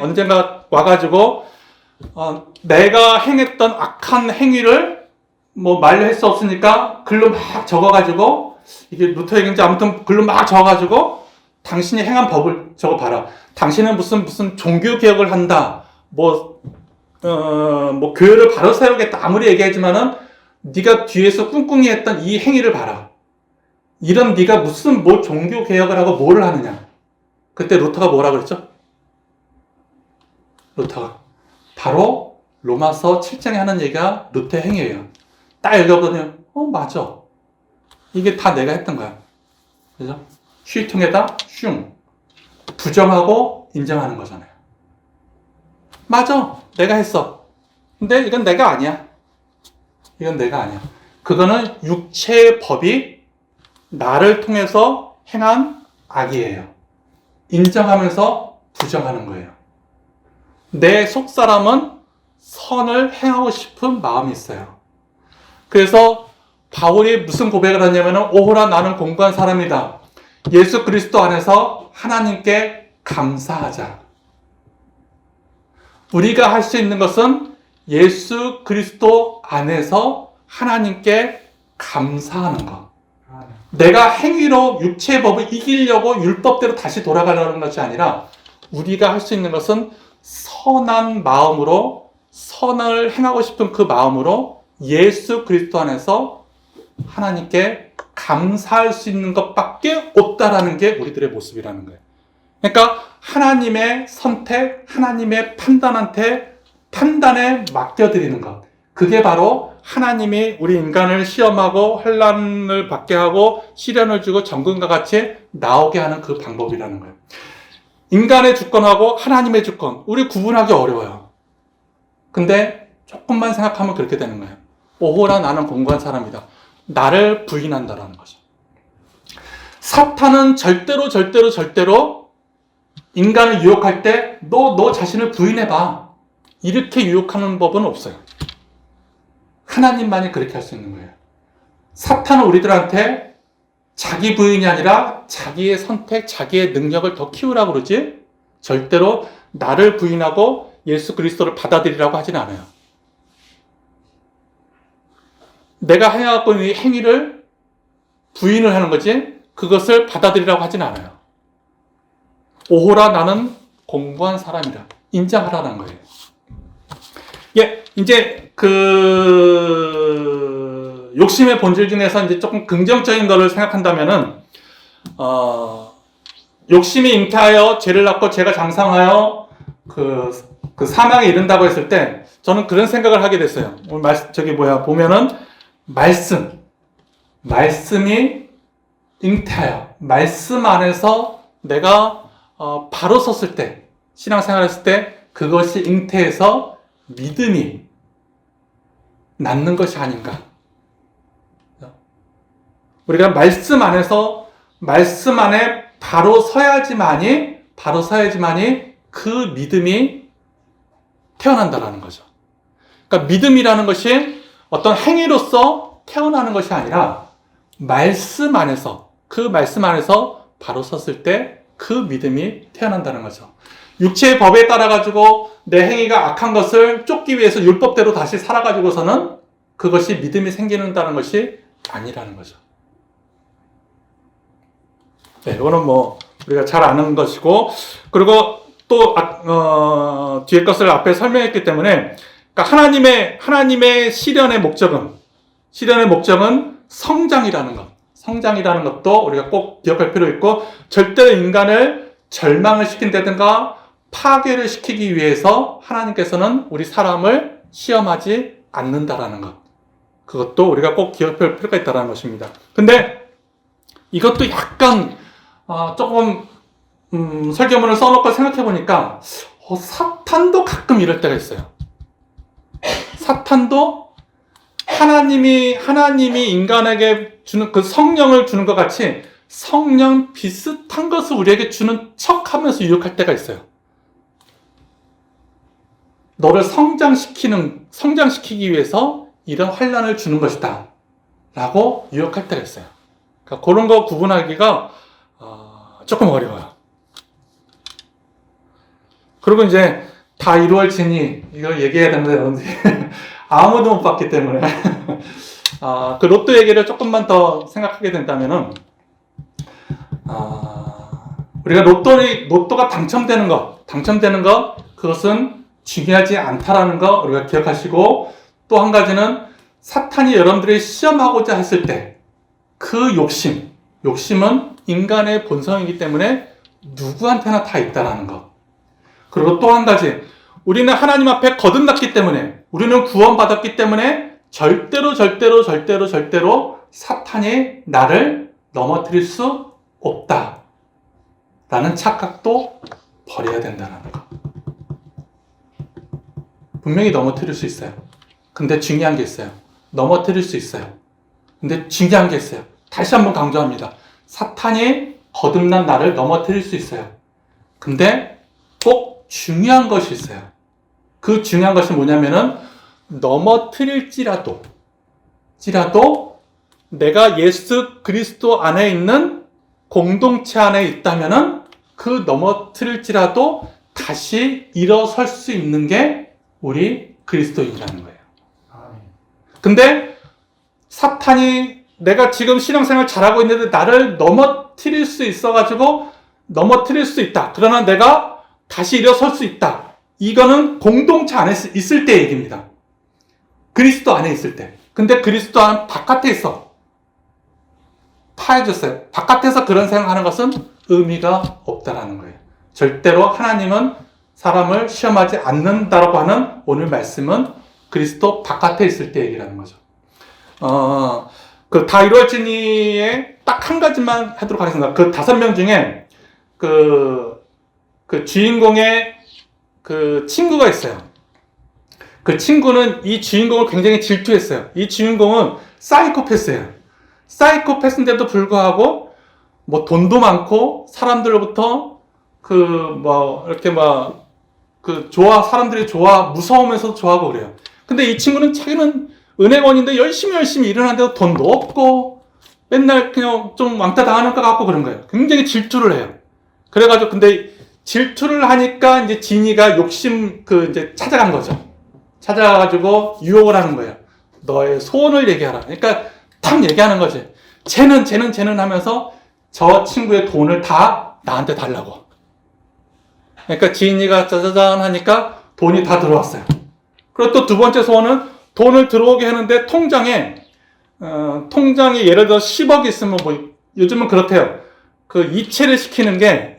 언젠가 와가지고 내가 행했던 악한 행위를 뭐 말로 할 수 없으니까 글로 막 적어가지고, 이게 루터 얘기인지 아무튼 글로 막 적어가지고 당신이 행한 법을 적어봐라. 당신은 무슨 종교 개혁을 한다. 뭐 교회를 바로 세우겠다. 아무리 얘기하지만은 네가 뒤에서 꿍꿍이 했던 이 행위를 봐라. 이런 네가 무슨 뭐 종교 개혁을 하고 뭐를 하느냐. 그때 루터가 뭐라 그랬죠? 루터가 바로 로마서 7장에 하는 얘기가 루터의 행위예요. 딱 읽어보면 맞아. 이게 다 내가 했던 거야. 그죠? 휘통에다 슝. 부정하고 인정하는 거잖아요. 맞아. 내가 했어. 근데 이건 내가 아니야. 이건 내가 아니야. 그거는 육체의 법이 나를 통해서 행한 악이에요. 인정하면서 부정하는 거예요. 내 속사람은 선을 행하고 싶은 마음이 있어요. 그래서 바울이 무슨 고백을 하냐면 오호라 나는 공고한 사람이다. 예수 그리스도 안에서 하나님께 감사하자. 우리가 할 수 있는 것은 예수 그리스도 안에서 하나님께 감사하는 것. 내가 행위로 육체의 법을 이기려고 율법대로 다시 돌아가려는 것이 아니라 우리가 할 수 있는 것은 선한 마음으로, 선을 행하고 싶은 그 마음으로 예수 그리스도 안에서 하나님께 감사할 수 있는 것밖에 없다라는 게 우리들의 모습이라는 거예요. 그러니까 하나님의 선택, 하나님의 판단에 맡겨드리는 것. 그게 바로 하나님이 우리 인간을 시험하고 환난을 받게 하고 시련을 주고 정금과 같이 나오게 하는 그 방법이라는 거예요. 인간의 주권하고 하나님의 주권, 우리 구분하기 어려워요. 근데 조금만 생각하면 그렇게 되는 거예요. 오호라 나는 공고한 사람이다. 나를 부인한다라는 거죠. 사탄은 절대로 인간을 유혹할 때 너 자신을 부인해봐. 이렇게 유혹하는 법은 없어요. 하나님만이 그렇게 할 수 있는 거예요. 사탄은 우리들한테 자기 부인이 아니라 자기의 선택, 자기의 능력을 더 키우라고 그러지 절대로 나를 부인하고 예수 그리스도를 받아들이라고 하진 않아요. 내가 해갖고 있는 이 행위를 부인을 하는 거지 그것을 받아들이라고 하진 않아요. 오호라 나는 공부한 사람이라 인정하라는 거예요. 예, 이제 그 욕심의 본질 중에서 이제 조금 긍정적인 거를 생각한다면은 욕심이 잉태하여 죄를 낳고 죄가 장성하여 그 사망에 이른다고 했을 때 저는 그런 생각을 하게 됐어요. 오늘 보면은 말씀이 잉태하여 말씀 안에서 내가 바로 섰을 때 신앙생활 했을 때 그것이 잉태해서 믿음이 낳는 것이 아닌가. 우리가 말씀 안에 바로 서야지만이 그 믿음이 태어난다라는 거죠. 그러니까 믿음이라는 것이 어떤 행위로서 태어나는 것이 아니라 말씀 안에서 바로 섰을 때 그 믿음이 태어난다는 거죠. 육체의 법에 따라 가지고 내 행위가 악한 것을 쫓기 위해서 율법대로 다시 살아가지고서는 그것이 믿음이 생기는다는 것이 아니라는 거죠. 네, 이거는 우리가 잘 아는 것이고, 그리고 또 뒤에 것을 앞에 설명했기 때문에, 그러니까 하나님의 시련의 목적은 성장이라는 것. 성장이라는 것도 우리가 꼭 기억할 필요 있고, 절대로 인간을 절망을 시킨다든가 파괴를 시키기 위해서 하나님께서는 우리 사람을 시험하지 않는다라는 것. 그것도 우리가 꼭 기억할 필요가 있다는 것입니다. 근데 이것도 약간 조금 설교문을 써놓고 생각해 보니까 사탄도 가끔 이럴 때가 있어요. 사탄도 하나님이 인간에게 주는 그 성령을 주는 것 같이 성령 비슷한 것을 우리에게 주는 척하면서 유혹할 때가 있어요. 너를 성장시키기 위해서 이런 환난을 주는 것이다 라고 유혹할 때가 있어요. 그러니까 그런 거 구분하기가 조금 어려워요. 그리고 이제 다 이루어지니 이걸 얘기해야 되는데 여러분들이 아무도 못 봤기 때문에 그 로또 얘기를 조금만 더 생각하게 된다면은 우리가 로또가 당첨되는 것 그것은 중요하지 않다라는 거 우리가 기억하시고, 또 한 가지는 사탄이 여러분들이 시험하고자 했을 때 그 욕심은 인간의 본성이기 때문에 누구한테나 다 있다라는 것. 그리고 또 한 가지, 우리는 하나님 앞에 거듭났기 때문에, 우리는 구원받았기 때문에 절대로 사탄이 나를 넘어뜨릴 수 없다라는 착각도 버려야 된다는 것. 분명히 넘어뜨릴 수 있어요. 근데 중요한 게 있어요. 넘어뜨릴 수 있어요. 근데 중요한 게 있어요. 다시 한번 강조합니다. 사탄이 거듭난 나를 넘어뜨릴 수 있어요. 근데 꼭 중요한 것이 있어요. 그 중요한 것이 뭐냐면은 넘어뜨릴지라도 내가 예수 그리스도 안에 있는 공동체 안에 있다면은 그 넘어뜨릴지라도 다시 일어설 수 있는 게 우리 그리스도인이라는 거예요. 근데 사탄이 내가 지금 신앙생활 잘하고 있는데 나를 넘어뜨릴 수 있어가지고 넘어뜨릴 수 있다. 그러나 내가 다시 일어설 수 있다. 이거는 공동체 안에 있을 때 얘기입니다. 그리스도 안에 있을 때. 근데 그리스도 안 바깥에 있어. 파해졌어요. 바깥에서 그런 생각하는 것은 의미가 없다라는 거예요. 절대로 하나님은 사람을 시험하지 않는다라고 하는 오늘 말씀은 그리스도 바깥에 있을 때 얘기라는 거죠. 그 다 이루어지니에 딱 한 가지만 하도록 하겠습니다. 그 5명 중에 그 주인공의 그 친구가 있어요. 그 친구는 이 주인공을 굉장히 질투했어요. 이 주인공은 사이코패스예요. 사이코패스인데도 불구하고 뭐 돈도 많고 사람들로부터 사람들이 무서우면서도 좋아하고 그래요. 근데 이 친구는 자기는 은행원인데 열심히 일하는데도 돈도 없고 맨날 그냥 좀 왕따 당하는 것 같고 그런 거예요. 굉장히 질투를 해요. 그래가지고 근데 질투를 하니까 이제 진이가 욕심 이제 찾아간 거죠. 찾아가가지고 유혹을 하는 거예요. 너의 소원을 얘기하라. 그러니까 탁 얘기하는 거지. 쟤는 하면서 저 친구의 돈을 다 나한테 달라고. 그러니까 지인이가 짜자잔 하니까 돈이 다 들어왔어요. 그리고 또 두 번째 소원은 돈을 들어오게 하는데 통장에 예를 들어 10억이 있으면 뭐 요즘은 그렇대요. 이체를 시키는 게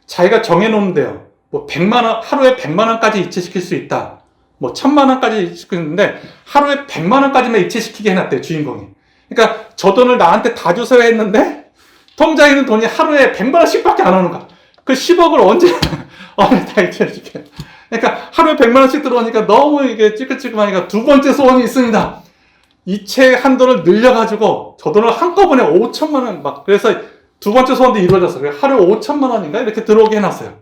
자기가 정해놓는데요. 뭐 100만 원, 하루에 100만 원까지 이체시킬 수 있다. 뭐 1000만 원까지 시키는데 하루에 100만 원까지만 이체시키게 해놨대요, 주인공이. 그러니까 저 돈을 나한테 다 주세요 했는데 통장에 있는 돈이 하루에 100만 원씩밖에 안 오는 거야. 그 10억을 언제 다 이체시켜요. 그러니까 하루에 100만 원씩 들어오니까 너무 이게 찌긋찌긋하니까 두 번째 소원이 있습니다. 이체 한도를 늘려가지고 저 돈을 한꺼번에 5천만 원 그래서 두 번째 소원도 이루어졌어요. 하루에 5천만 원인가 이렇게 들어오게 해놨어요.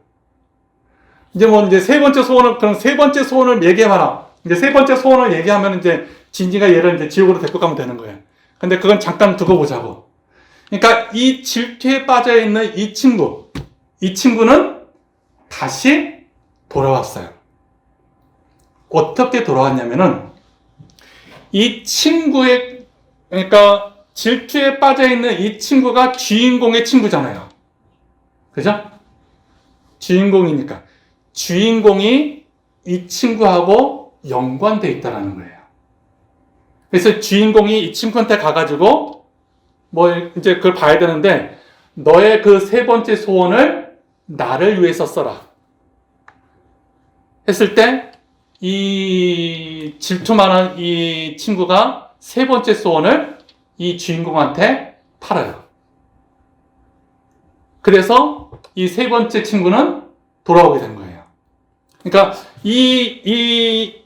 이제 세 번째 소원을 그럼 세 번째 소원을 얘기해봐라. 이제 세 번째 소원을 얘기하면 이제 진지가 얘를 이제 지옥으로 데리고 가면 되는 거예요. 근데 그건 잠깐 두고 보자고. 그러니까 이 질투에 빠져 있는 이 친구는 다시 돌아왔어요. 어떻게 돌아왔냐면은 이 친구의 그러니까 질투에 빠져 있는 이 친구가 주인공의 친구잖아요. 그죠? 주인공이니까 주인공이 이 친구하고 연관돼 있다라는 거예요. 그래서 주인공이 이 친구한테 가가지고 뭐 이제 그걸 봐야 되는데 너의 그 세 번째 소원을 나를 위해서 써라 했을 때 이 질투만한 이 친구가 세 번째 소원을 이 주인공한테 팔아요. 그래서 이 세 번째 친구는 돌아오게 된 거예요. 그러니까 이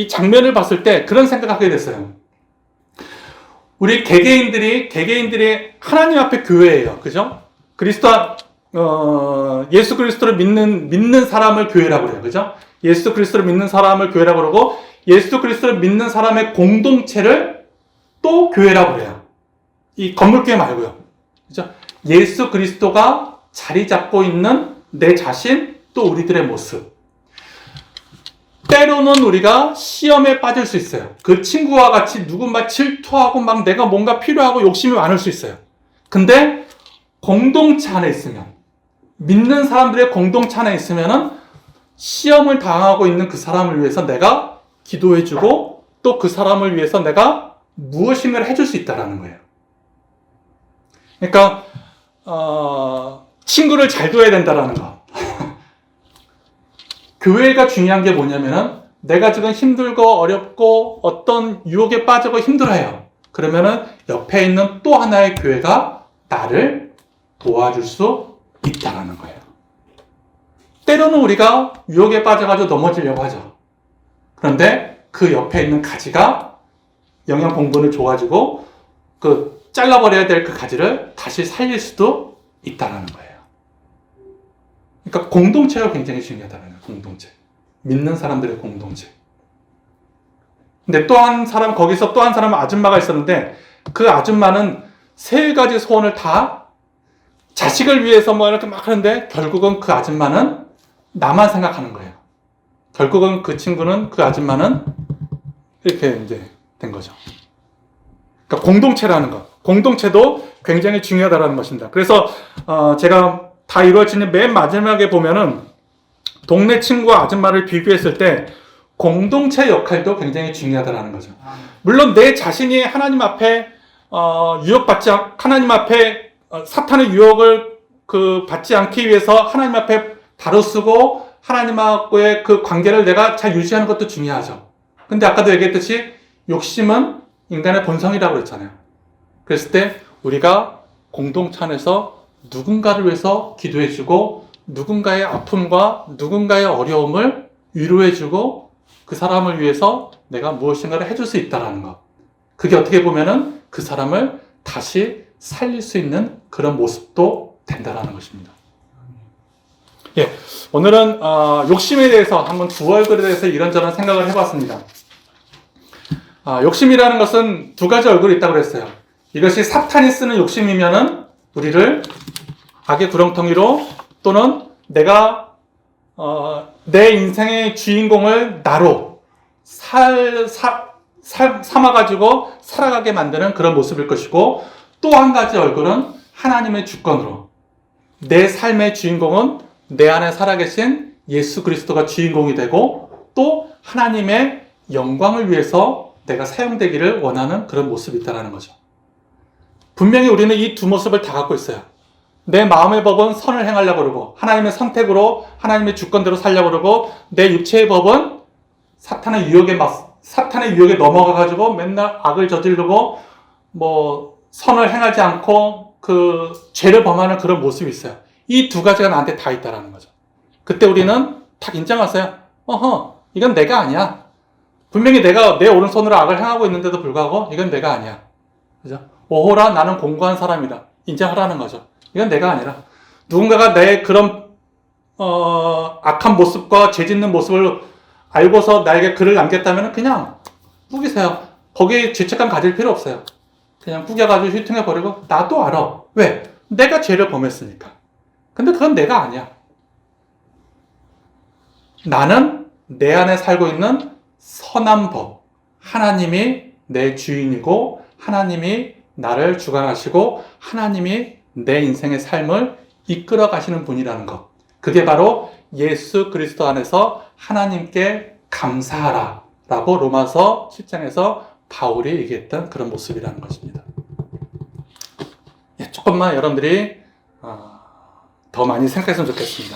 장면을 봤을 때 그런 생각하게 됐어요. 우리 개개인들이 하나님 앞에 교회예요. 그죠? 예수 그리스도를 믿는 사람을 교회라고 그래요. 그죠? 예수 그리스도를 믿는 사람을 교회라고 그러고 예수 그리스도를 믿는 사람의 공동체를 또 교회라고 그래요. 이 건물교회 말고요. 그죠? 예수 그리스도가 자리 잡고 있는 내 자신 또 우리들의 모습. 때로는 우리가 시험에 빠질 수 있어요. 그 친구와 같이 누군가 질투하고 막 내가 뭔가 필요하고 욕심이 많을 수 있어요. 근데 공동체 안에 있으면 믿는 사람들의 공동체 안에 있으면은 시험을 당하고 있는 그 사람을 위해서 내가 기도해주고 또 그 사람을 위해서 내가 무엇인가를 해줄 수 있다는 거예요. 그러니까 친구를 잘 둬야 된다는 거. 교회가 중요한 게 뭐냐면은 내가 지금 힘들고 어렵고 어떤 유혹에 빠지고 힘들어요. 그러면은 옆에 있는 또 하나의 교회가 나를 도와줄 수 있다는 거예요. 때로는 우리가 유혹에 빠져가지고 넘어지려고 하죠. 그런데 그 옆에 있는 가지가 영양 공분을 줘가지고 잘라버려야 될 그 가지를 다시 살릴 수도 있다는 거예요. 그러니까 공동체가 굉장히 중요하다는 거예요. 공동체. 믿는 사람들의 공동체. 근데 거기서 또 한 사람 아줌마가 있었는데 그 아줌마는 세 가지 소원을 다 자식을 위해서 뭐 이렇게 막 하는데 결국은 그 아줌마는 나만 생각하는 거예요. 결국은 그 아줌마는 이렇게 이제 된 거죠. 그러니까 공동체라는 것. 공동체도 굉장히 중요하다는 것입니다. 그래서 제가 다 이루어지는 맨 마지막에 보면은 동네 친구와 아줌마를 비교했을 때 공동체 역할도 굉장히 중요하다는 거죠. 물론 내 자신이 하나님 앞에 하나님 앞에 사탄의 유혹을 받지 않기 위해서 하나님 앞에 다루쓰고 하나님하고의 그 관계를 내가 잘 유지하는 것도 중요하죠. 근데 아까도 얘기했듯이 욕심은 인간의 본성이라고 그랬잖아요. 그랬을 때 우리가 공동체 안에서 누군가를 위해서 기도해주고 누군가의 아픔과 누군가의 어려움을 위로해주고 그 사람을 위해서 내가 무엇인가를 해줄 수 있다는 것. 그게 어떻게 보면은 그 사람을 다시 살릴 수 있는 그런 모습도 된다는 것입니다. 예, 오늘은 욕심에 대해서 한번 두 얼굴에 대해서 이런저런 생각을 해봤습니다. 욕심이라는 것은 두 가지 얼굴이 있다고 그랬어요. 이것이 사탄이 쓰는 욕심이면은 우리를 악의 구렁텅이로 또는 내가 내 인생의 주인공을 나로 삼아가지고 살아가게 만드는 그런 모습일 것이고, 또 한 가지 얼굴은 하나님의 주권으로 내 삶의 주인공은 내 안에 살아계신 예수 그리스도가 주인공이 되고, 또 하나님의 영광을 위해서 내가 사용되기를 원하는 그런 모습이 있다는 거죠. 분명히 우리는 이 두 모습을 다 갖고 있어요. 내 마음의 법은 선을 행하려고 그러고, 하나님의 선택으로 하나님의 주권대로 살려고 그러고, 내 육체의 법은 사탄의 유혹에 넘어가가지고 맨날 악을 저지르고 선을 행하지 않고 그 죄를 범하는 그런 모습이 있어요. 이 두 가지가 나한테 다 있다라는 거죠. 그때 우리는 딱 인정하세요. 이건 내가 아니야. 분명히 내가 내 오른손으로 악을 행하고 있는데도 불구하고 이건 내가 아니야. 그죠? 오호라, 나는 공고한 사람이다. 인정하라는 거죠. 이건 내가 아니라. 누군가가 내 그런 악한 모습과 죄 짓는 모습을 알고서 나에게 글을 남겼다면 그냥 뿌기세요. 거기에 죄책감 가질 필요 없어요. 그냥 뿌겨가지고 휘퉁해버리고, 나도 알아. 왜? 내가 죄를 범했으니까. 근데 그건 내가 아니야. 나는 내 안에 살고 있는 선한 법, 하나님이 내 주인이고, 하나님이 나를 주관하시고, 하나님이 내 인생의 삶을 이끌어 가시는 분이라는 것. 그게 바로 예수 그리스도 안에서 하나님께 감사하라 라고 로마서 10장에서 바울이 얘기했던 그런 모습이라는 것입니다. 조금만 여러분들이 더 많이 생각했으면 좋겠습니다.